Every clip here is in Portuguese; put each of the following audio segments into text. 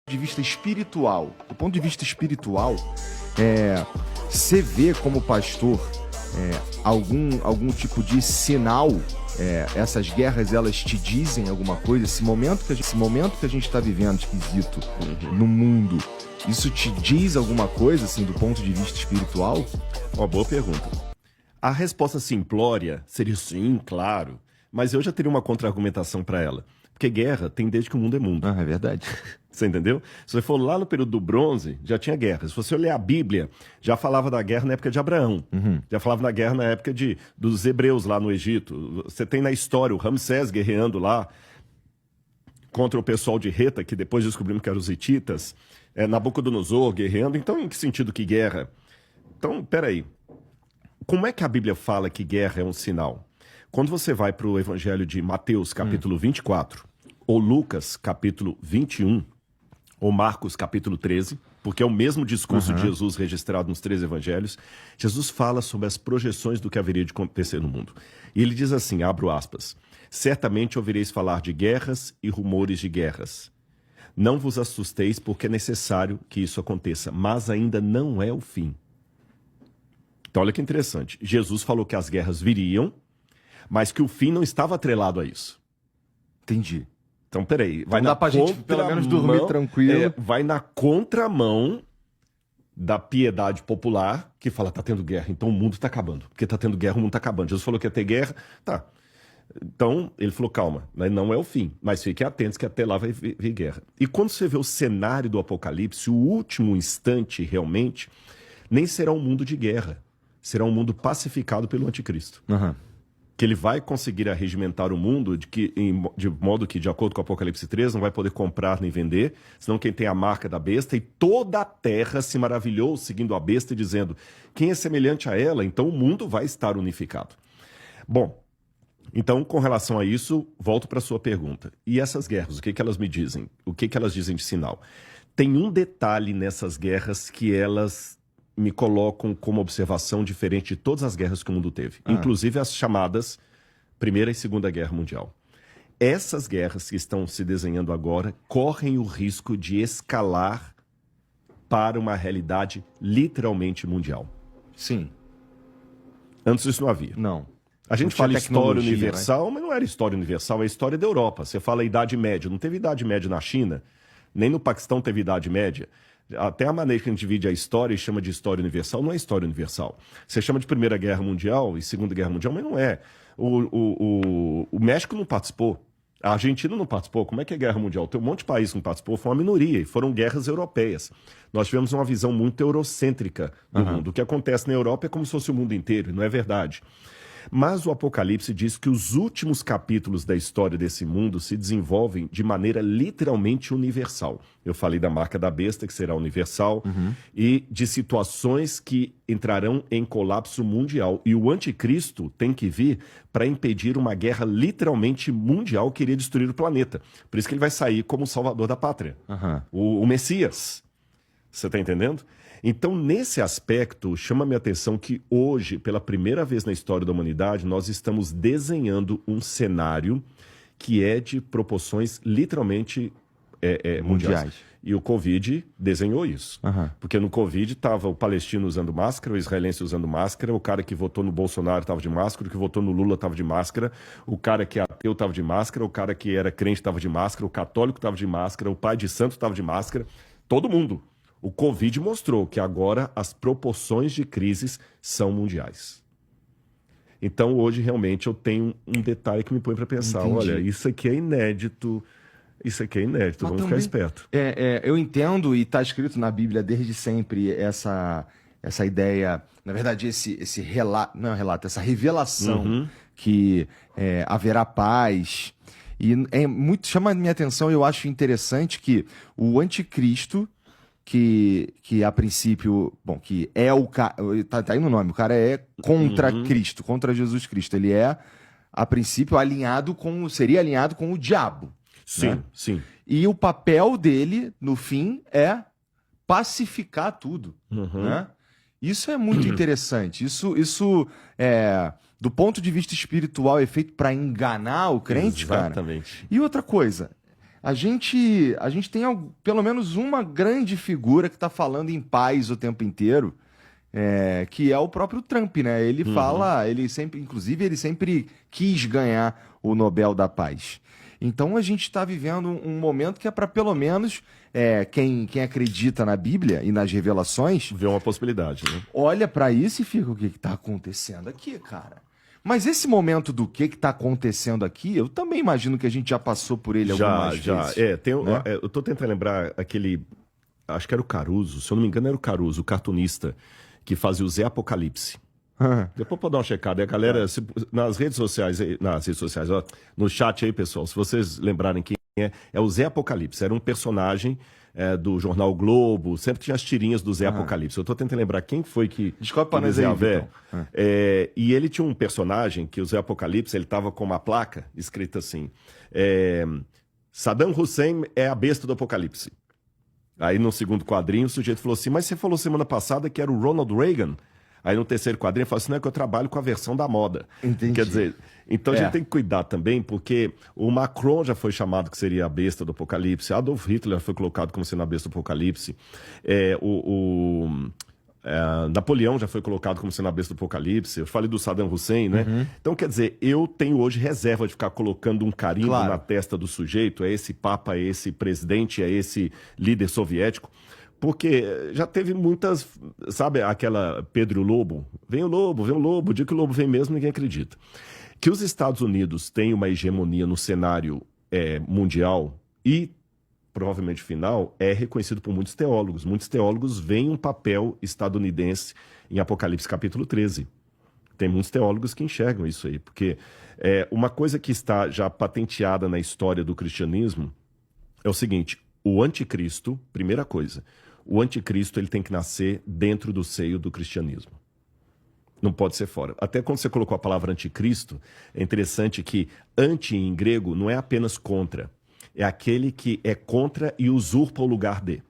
de vista espiritual, do ponto de vista espiritual, você vê como pastor algum tipo de sinal? Essas guerras, elas te dizem alguma coisa? Esse momento que a gente está vivendo esquisito no mundo, isso te diz alguma coisa, assim, do ponto de vista espiritual? Uma boa pergunta. A resposta simplória seria sim, claro, mas eu já teria uma contra-argumentação para ela. Porque guerra tem desde que o mundo é mundo. É verdade. Você entendeu? Se você for lá no período do bronze, já tinha guerra. Se você olhar a Bíblia, já falava da guerra na época de Abraão. Já falava da guerra na época dos hebreus lá no Egito. Você tem na história o Ramsés guerreando lá contra o pessoal de Reta, que depois descobrimos que eram os hititas. Nabucodonosor guerreando. Então, em que sentido que guerra? Então, peraí. Como é que a Bíblia fala que guerra é um sinal? Quando você vai para o Evangelho de Mateus, capítulo 24, ou Lucas, capítulo 21, ou Marcos, capítulo 13, porque é o mesmo discurso de Jesus registrado nos 3 evangelhos, Jesus fala sobre as projeções do que haveria de acontecer no mundo. E ele diz assim, abro aspas, certamente ouvireis falar de guerras e rumores de guerras. Não vos assusteis, porque é necessário que isso aconteça, mas ainda não é o fim. Então olha que interessante, Jesus falou que as guerras viriam, mas que o fim não estava atrelado a isso. Entendi. Então, peraí. Vai dá pra gente, pelo menos, dormir tranquilo. Vai na contramão da piedade popular que fala, tá tendo guerra, então o mundo tá acabando. Porque tá tendo guerra, o mundo tá acabando. Jesus falou que ia ter guerra, tá. Então, ele falou, calma, não é o fim, mas fiquem atentos que até lá vai vir guerra. E quando você vê o cenário do Apocalipse, o último instante, realmente, nem será um mundo de guerra. Será um mundo pacificado pelo anticristo. Que ele vai conseguir arregimentar o mundo de modo que, de acordo com o Apocalipse 3, não vai poder comprar nem vender, senão quem tem a marca da besta, e toda a terra se maravilhou seguindo a besta e dizendo, quem é semelhante a ela, então o mundo vai estar unificado. Bom, então com relação a isso, volto para a sua pergunta. E essas guerras, o que elas me dizem? O que elas dizem de sinal? Tem um detalhe nessas guerras que elas me colocam como observação diferente de todas as guerras que o mundo teve. Inclusive as chamadas Primeira e Segunda Guerra Mundial. Essas guerras que estão se desenhando agora correm o risco de escalar para uma realidade literalmente mundial. Sim. Antes isso não havia. Não. A gente fala história universal, mas não era história universal, é história da Europa. Você fala Idade Média. Não teve Idade Média na China, nem no Paquistão teve Idade Média. Até a maneira que a gente divide a história e chama de história universal não é história universal. Você chama de Primeira Guerra Mundial e Segunda Guerra Mundial, mas não é. O México não participou. A Argentina não participou. Como é que é Guerra Mundial? Tem um monte de país que não participou, foi uma minoria, e foram guerras europeias. Nós tivemos uma visão muito eurocêntrica do mundo. O que acontece na Europa é como se fosse o mundo inteiro, e não é verdade. Mas o Apocalipse diz que os últimos capítulos da história desse mundo se desenvolvem de maneira literalmente universal. Eu falei da marca da besta, que será universal, e de situações que entrarão em colapso mundial. E o anticristo tem que vir para impedir uma guerra literalmente mundial que iria destruir o planeta. Por isso que ele vai sair como o salvador da pátria, o Messias. Você está entendendo? Então, nesse aspecto, chama minha atenção que hoje, pela primeira vez na história da humanidade, nós estamos desenhando um cenário que é de proporções literalmente mundiais. E o Covid desenhou isso. Porque no Covid estava o palestino usando máscara, o israelense usando máscara, o cara que votou no Bolsonaro estava de máscara, o que votou no Lula estava de máscara, o cara que é ateu estava de máscara, o cara que era crente estava de máscara, o católico estava de máscara, o pai de santo estava de máscara, todo mundo. O Covid mostrou que agora as proporções de crises são mundiais. Então, hoje, realmente, eu tenho um detalhe que me põe para pensar. Entendi. Olha, isso aqui é inédito, vamos ficar esperto. Eu entendo, e está escrito na Bíblia desde sempre essa ideia, na verdade, esse relato, não é um relato, essa revelação que haverá paz. E chama a minha atenção, eu acho interessante que o anticristo, que a princípio, bom, que é o cara, tá aí no nome, o cara é contra Cristo, contra Jesus Cristo. Ele é, a princípio, seria alinhado com o diabo. Sim, né? sim. E o papel dele, no fim, é pacificar tudo. Né? Isso é muito interessante. Isso do ponto de vista espiritual, é feito para enganar o crente, Exatamente. cara. E outra coisa, a gente tem pelo menos uma grande figura que está falando em paz o tempo inteiro, que é o próprio Trump, né? Ele fala, inclusive, ele sempre quis ganhar o Nobel da Paz. Então a gente está vivendo um momento que é para pelo menos quem acredita na Bíblia e nas revelações vê uma possibilidade, né? Olha para isso e fica, o que está acontecendo aqui, cara? Mas esse momento do que está acontecendo aqui, eu também imagino que a gente já passou por ele algumas vezes. Já. Né? Eu tô tentando lembrar aquele, acho que era o Caruso, se eu não me engano era o Caruso, o cartunista, que fazia o Zé Apocalipse. Depois pode dar uma checada. E a galera, nas redes sociais, ó, no chat aí, pessoal, se vocês lembrarem quem é o Zé Apocalipse. Era um personagem do jornal Globo, sempre tinha as tirinhas do Zé Apocalipse. Eu tô tentando lembrar quem foi que... Descobre para nós aí, Vitão. E ele tinha um personagem que o Zé Apocalipse, ele tava com uma placa escrita assim, Saddam Hussein é a besta do Apocalipse. Aí no segundo quadrinho o sujeito falou assim, mas você falou semana passada que era o Ronald Reagan? Aí no terceiro quadrinho ele falou assim, não, é que eu trabalho com a versão da moda. Entendi. Quer dizer, então a gente tem que cuidar também, porque o Macron já foi chamado que seria a besta do Apocalipse, Adolf Hitler foi colocado como sendo a besta do Apocalipse, Napoleão já foi colocado como sendo a besta do Apocalipse, eu falei do Saddam Hussein, né? Então, quer dizer, eu tenho hoje reserva de ficar colocando um carimbo na testa do sujeito, é esse papa, é esse presidente, é esse líder soviético, porque já teve muitas, sabe, aquela Pedro e o Lobo, vem o lobo, o dia que o lobo vem mesmo ninguém acredita. Que os Estados Unidos têm uma hegemonia no cenário mundial e provavelmente final, é reconhecido por muitos teólogos. Muitos teólogos veem um papel estadunidense em Apocalipse capítulo 13. Tem muitos teólogos que enxergam isso aí, porque uma coisa que está já patenteada na história do cristianismo é o seguinte, o anticristo, primeira coisa, o anticristo ele tem que nascer dentro do seio do cristianismo. Não pode ser fora. Até quando você colocou a palavra anticristo, é interessante que anti em grego não é apenas contra, é aquele que é contra e usurpa o lugar de.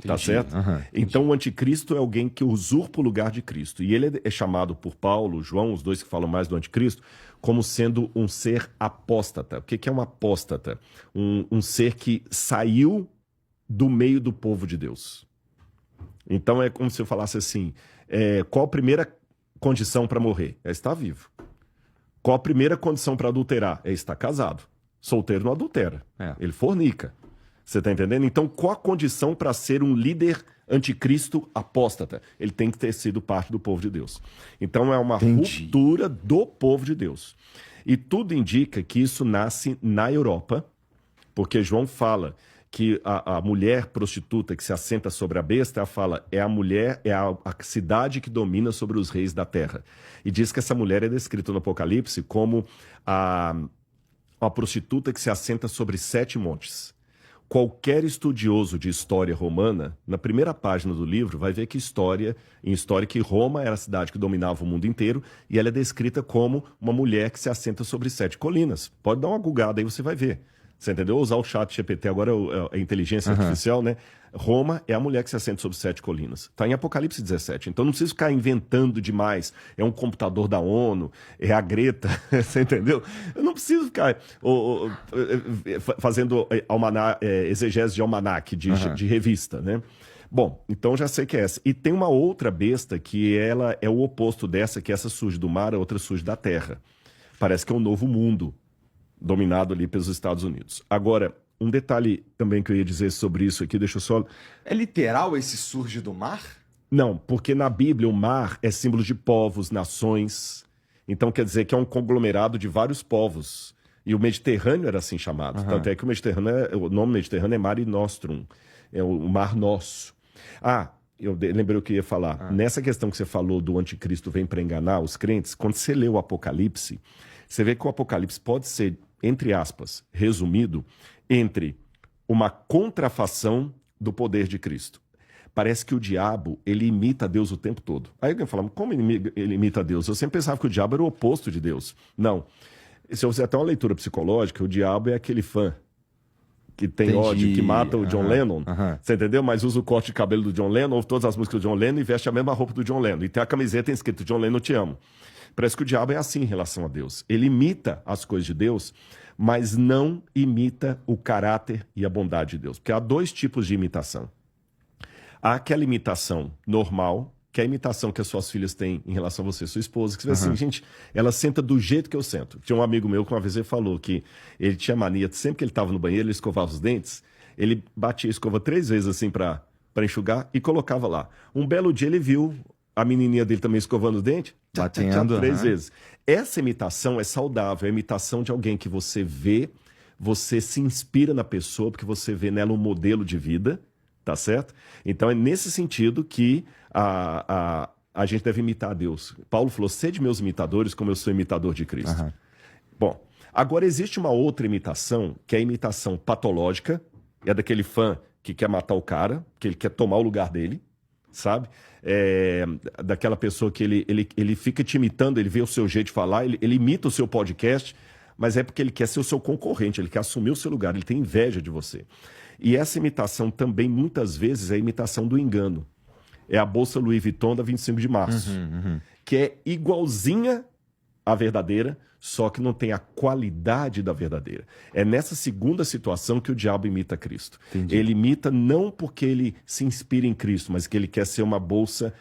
Tá certo? Então o anticristo é alguém que usurpa o lugar de Cristo. E ele é chamado por Paulo, João, os dois que falam mais do anticristo, como sendo um ser apóstata. O que é um apóstata? Um ser que saiu do meio do povo de Deus. Então é como se eu falasse assim, qual a primeira condição para morrer? É estar vivo. Qual a primeira condição para adulterar? É estar casado. Solteiro não adultera, ele fornica. Você está entendendo? Então, qual a condição para ser um líder anticristo apóstata? Ele tem que ter sido parte do povo de Deus. Então, é uma ruptura do povo de Deus. E tudo indica que isso nasce na Europa, porque João fala que a mulher prostituta que se assenta sobre a besta, ela fala, é a mulher, é a cidade que domina sobre os reis da terra. E diz que essa mulher é descrita no Apocalipse como uma prostituta que se assenta sobre 7 montes. Qualquer estudioso de história romana, na primeira página do livro, vai ver que em história que Roma era a cidade que dominava o mundo inteiro e ela é descrita como uma mulher que se assenta sobre 7 colinas. Pode dar uma googada aí, você vai ver. Você entendeu? Usar o chat GPT agora, a inteligência artificial, né? Roma é a mulher que se assenta sobre 7 colinas. Está em Apocalipse 17. Então não precisa ficar inventando demais. É um computador da ONU, é a Greta, você entendeu? Eu não preciso ficar fazendo exegese de almanaque, de revista, né? Bom, então já sei que é essa. E tem uma outra besta que ela é o oposto dessa, que essa surge do mar, a outra surge da terra. Parece que é um novo mundo, dominado ali pelos Estados Unidos. Agora, um detalhe também que eu ia dizer sobre isso aqui, deixa eu só... É literal esse surge do mar? Não, porque na Bíblia o mar é símbolo de povos, nações. Então quer dizer que é um conglomerado de vários povos. E o Mediterrâneo era assim chamado. Tanto é que o nome Mediterrâneo é Mare Nostrum. É o mar nosso. Eu lembrei o que eu ia falar. Nessa questão que você falou do anticristo vem para enganar os crentes, quando você lê o Apocalipse, você vê que o Apocalipse pode ser, entre aspas, resumido entre uma contrafação do poder de Cristo. Parece que o diabo, ele imita Deus o tempo todo. Aí alguém fala, como ele imita Deus? Eu sempre pensava que o diabo era o oposto de Deus. Não. Se você até uma leitura psicológica, o diabo é aquele fã que tem ódio, que mata o John Lennon, você entendeu? Mas usa o corte de cabelo do John Lennon, ouve todas as músicas do John Lennon e veste a mesma roupa do John Lennon. E tem a camiseta escrito John Lennon, te amo. Parece que o diabo é assim em relação a Deus. Ele imita as coisas de Deus, mas não imita o caráter e a bondade de Deus. Porque há dois tipos de imitação. Há aquela imitação normal, que é a imitação que as suas filhas têm em relação a você, sua esposa, que você vê assim, gente, ela senta do jeito que eu sento. Tinha um amigo meu que uma vez ele falou que ele tinha mania, sempre que ele estava no banheiro, ele escovava os dentes, ele batia a escova 3 vezes assim para enxugar e colocava lá. Um belo dia ele viu a menininha dele também escovando o dente, batendo 3 vezes. Essa imitação é saudável, é a imitação de alguém que você vê, você se inspira na pessoa, porque você vê nela um modelo de vida, tá certo? Então é nesse sentido que a gente deve imitar a Deus. Paulo falou, sede meus imitadores como eu sou imitador de Cristo. Bom, agora existe uma outra imitação, que é a imitação patológica, é daquele fã que quer matar o cara, que ele quer tomar o lugar dele, sabe? Daquela pessoa que ele fica te imitando, ele vê o seu jeito de falar, ele imita o seu podcast, mas é porque ele quer ser o seu concorrente, ele quer assumir o seu lugar, ele tem inveja de você. E essa imitação também, muitas vezes, é a imitação do engano. É a bolsa Louis Vuitton da 25 de março, que é igualzinha à verdadeira, só que não tem a qualidade da verdadeira. É nessa segunda situação que o diabo imita Cristo. Entendi. Ele imita não porque ele se inspira em Cristo, mas que ele quer ser uma bolsa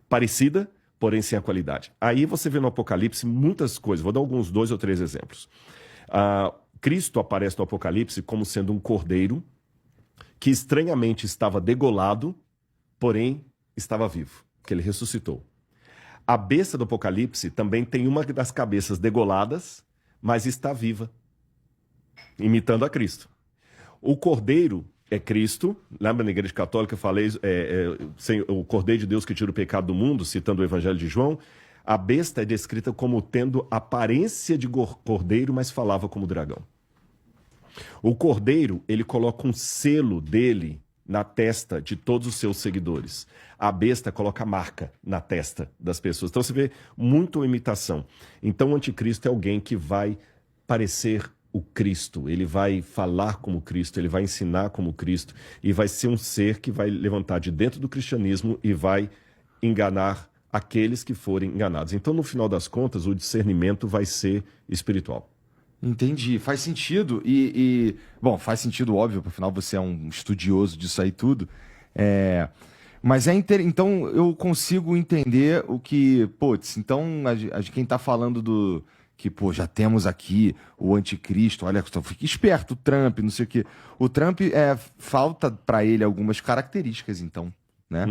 parecida, porém sem a qualidade. Aí você vê no Apocalipse muitas coisas. Vou dar alguns 2 ou 3 exemplos. Cristo aparece no Apocalipse como sendo um cordeiro que estranhamente estava degolado, porém estava vivo, que ele ressuscitou. A besta do Apocalipse também tem uma das cabeças degoladas, mas está viva, imitando a Cristo. O cordeiro é Cristo, lembra na Igreja Católica eu falei, o cordeiro de Deus que tira o pecado do mundo, citando o Evangelho de João. A besta é descrita como tendo aparência de cordeiro, mas falava como dragão. O cordeiro, ele coloca um selo dele na testa de todos os seus seguidores. A besta coloca a marca na testa das pessoas. Então você vê muito imitação. Então o anticristo é alguém que vai parecer o Cristo, ele vai falar como Cristo, ele vai ensinar como Cristo e vai ser um ser que vai levantar de dentro do cristianismo e vai enganar aqueles que forem enganados. Então, no final das contas, o discernimento vai ser espiritual. Entendi, faz sentido bom, faz sentido, óbvio, afinal você é um estudioso disso aí tudo, mas então eu consigo entender o que, então quem tá falando que, já temos aqui o anticristo, olha, fica esperto, o Trump, não sei o quê, o Trump, falta para ele algumas características, então, né?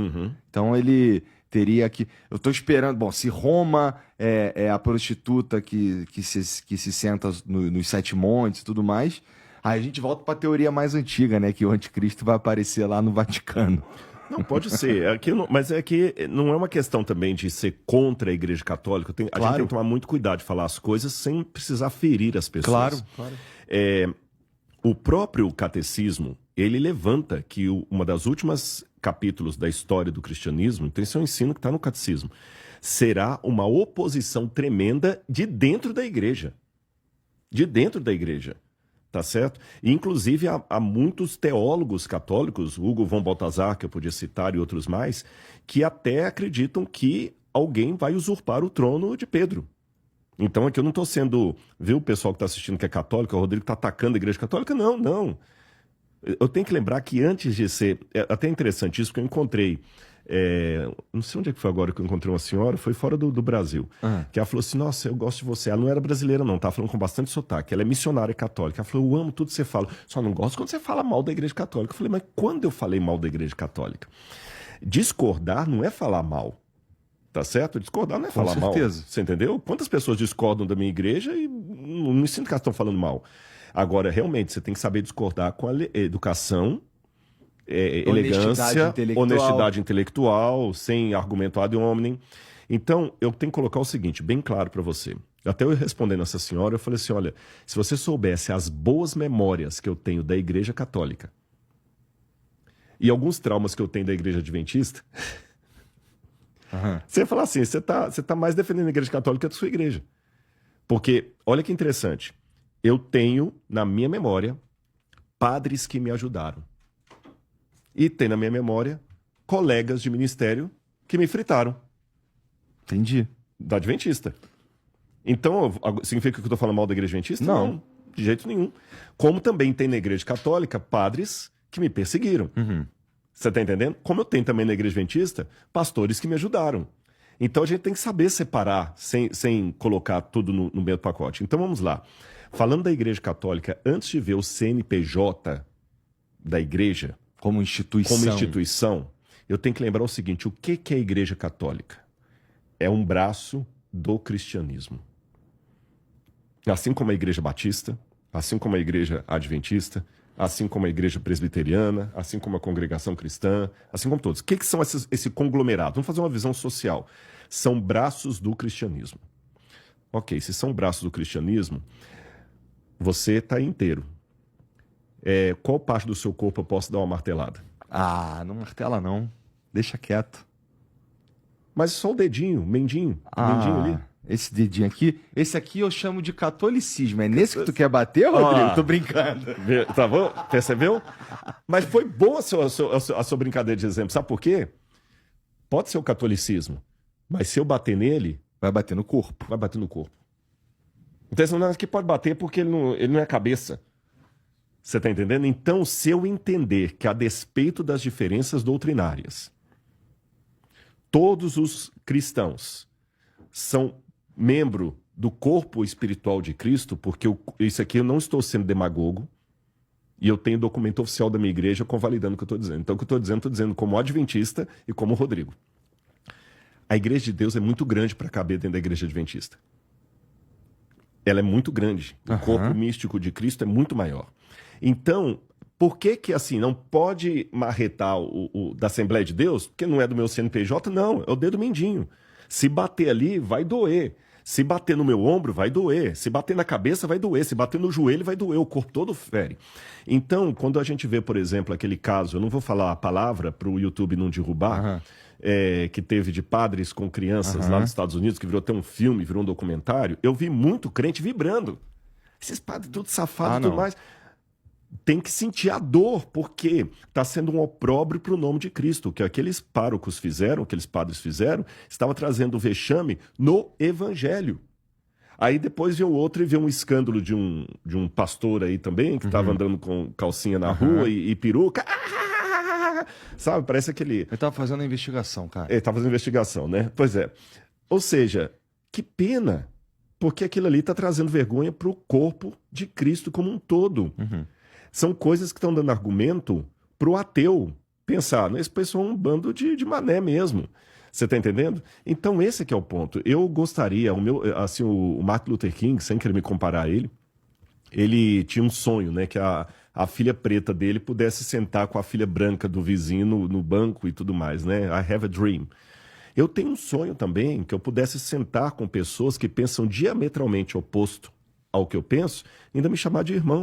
Então ele teria que... Eu estou esperando... Bom, se Roma é a prostituta que se senta nos 7 montes e tudo mais, aí a gente volta para a teoria mais antiga, né? Que o anticristo vai aparecer lá no Vaticano. Não, pode ser. Mas é que não é uma questão também de ser contra a Igreja Católica. A gente tem que tomar muito cuidado de falar as coisas sem precisar ferir as pessoas. Claro. O próprio catecismo, ele levanta que uma das últimas capítulos da história do cristianismo, então esse é um ensino que está no catecismo, será uma oposição tremenda de dentro da igreja. De dentro da igreja. Tá certo? E, inclusive, há muitos teólogos católicos, Hugo von Balthasar, que eu podia citar, e outros mais, que até acreditam que alguém vai usurpar o trono de Pedro. Então, aqui eu não estou sendo... Viu o pessoal que está assistindo que é católico, o Rodrigo está atacando a Igreja Católica? Não. Eu tenho que lembrar que antes de ser... É até interessante isso, porque eu encontrei... não sei onde é que foi agora que eu encontrei uma senhora, foi fora do Brasil, que ela falou assim, nossa, eu gosto de você. Ela não era brasileira não, estava falando com bastante sotaque, ela é missionária católica. Ela falou, eu amo tudo que você fala, só não gosto quando você fala mal da Igreja Católica. Eu falei, mas quando eu falei mal da Igreja Católica? Discordar não é falar mal, tá certo? Discordar não é falar mal, você entendeu? Quantas pessoas discordam da minha igreja e não me sinto que elas estão falando mal. Agora, realmente, você tem que saber discordar com a educação, elegância, honestidade intelectual, sem argumento ad hominem. Então, eu tenho que colocar o seguinte, bem claro para você. Até eu respondendo essa senhora, eu falei assim, olha, se você soubesse as boas memórias que eu tenho da Igreja Católica e alguns traumas que eu tenho da Igreja Adventista, você ia falar assim, você tá mais defendendo a Igreja Católica do que a sua igreja. Porque, olha que interessante, eu tenho na minha memória padres que me ajudaram. E tem na minha memória colegas de ministério que me fritaram. Entendi. Da Adventista. Então, significa que eu estou falando mal da Igreja Adventista? Não. De jeito nenhum. Como também tem na Igreja Católica padres que me perseguiram. Você está entendendo? Como eu tenho também na Igreja Adventista pastores que me ajudaram. Então a gente tem que saber separar, sem colocar tudo no mesmo pacote. Então vamos lá. Falando da Igreja Católica, antes de ver o CNPJ da Igreja como instituição, eu tenho que lembrar o seguinte: o que é a Igreja Católica? É um braço do cristianismo. Assim como a Igreja Batista, assim como a Igreja Adventista, assim como a Igreja Presbiteriana, assim como a Congregação Cristã, assim como todos. O que são esse conglomerado? Vamos fazer uma visão social. São braços do cristianismo. Ok, se são braços do cristianismo, você está inteiro. Qual parte do seu corpo eu posso dar uma martelada? Ah, não martela não. Deixa quieto. Mas só o dedinho, mendinho ali. Esse dedinho aqui, esse aqui eu chamo de catolicismo. É nesse que tu quer bater, Rodrigo? Tô brincando. Tá bom? Percebeu? Mas foi boa a sua brincadeira de exemplo. Sabe por quê? Pode ser o catolicismo, mas se eu bater nele... Vai bater no corpo. Vai bater no corpo. Então, não, que pode bater porque ele não é cabeça. Você tá entendendo? Então, se eu entender que, a despeito das diferenças doutrinárias, todos os cristãos são membro do corpo espiritual de Cristo, porque isso aqui eu não estou sendo demagogo, e eu tenho documento oficial da minha igreja convalidando o que eu estou dizendo. Então, o que eu estou dizendo como adventista e como Rodrigo. A igreja de Deus é muito grande para caber dentro da igreja adventista. Ela é muito grande. O corpo místico de Cristo é muito maior. Então, por que assim, não pode marretar o da Assembleia de Deus? Porque não é do meu CNPJ? Não, é o dedo mindinho. Se bater ali, vai doer. Se bater no meu ombro, vai doer. Se bater na cabeça, vai doer. Se bater no joelho, vai doer. O corpo todo fere. Então, quando a gente vê, por exemplo, aquele caso, eu não vou falar a palavra para o YouTube não derrubar, que teve de padres com crianças lá nos Estados Unidos, que virou até um filme, virou um documentário, eu vi muito crente vibrando. Esses padres tudo safados e tudo mais. Tem que sentir a dor, porque está sendo um opróbrio para o nome de Cristo. O que aqueles párocos fizeram, aqueles padres fizeram, estava trazendo vexame no Evangelho. Aí depois veio outro e veio um escândalo de um pastor aí também, que estava andando com calcinha na rua e peruca. Sabe, parece aquele... Ele estava fazendo a investigação, cara. Ele estava fazendo investigação, né? Pois é. Ou seja, que pena, porque aquilo ali está trazendo vergonha para o corpo de Cristo como um todo. São coisas que estão dando argumento para o ateu pensar, esse pessoal é um bando de mané mesmo. Você está entendendo? Então esse que é o ponto. Eu gostaria, o Martin Luther King, sem querer me comparar a ele tinha um sonho, né, que a filha preta dele pudesse sentar com a filha branca do vizinho no banco e tudo mais, né? I have a dream. Eu tenho um sonho também que eu pudesse sentar com pessoas que pensam diametralmente oposto ao que eu penso e ainda me chamar de irmão.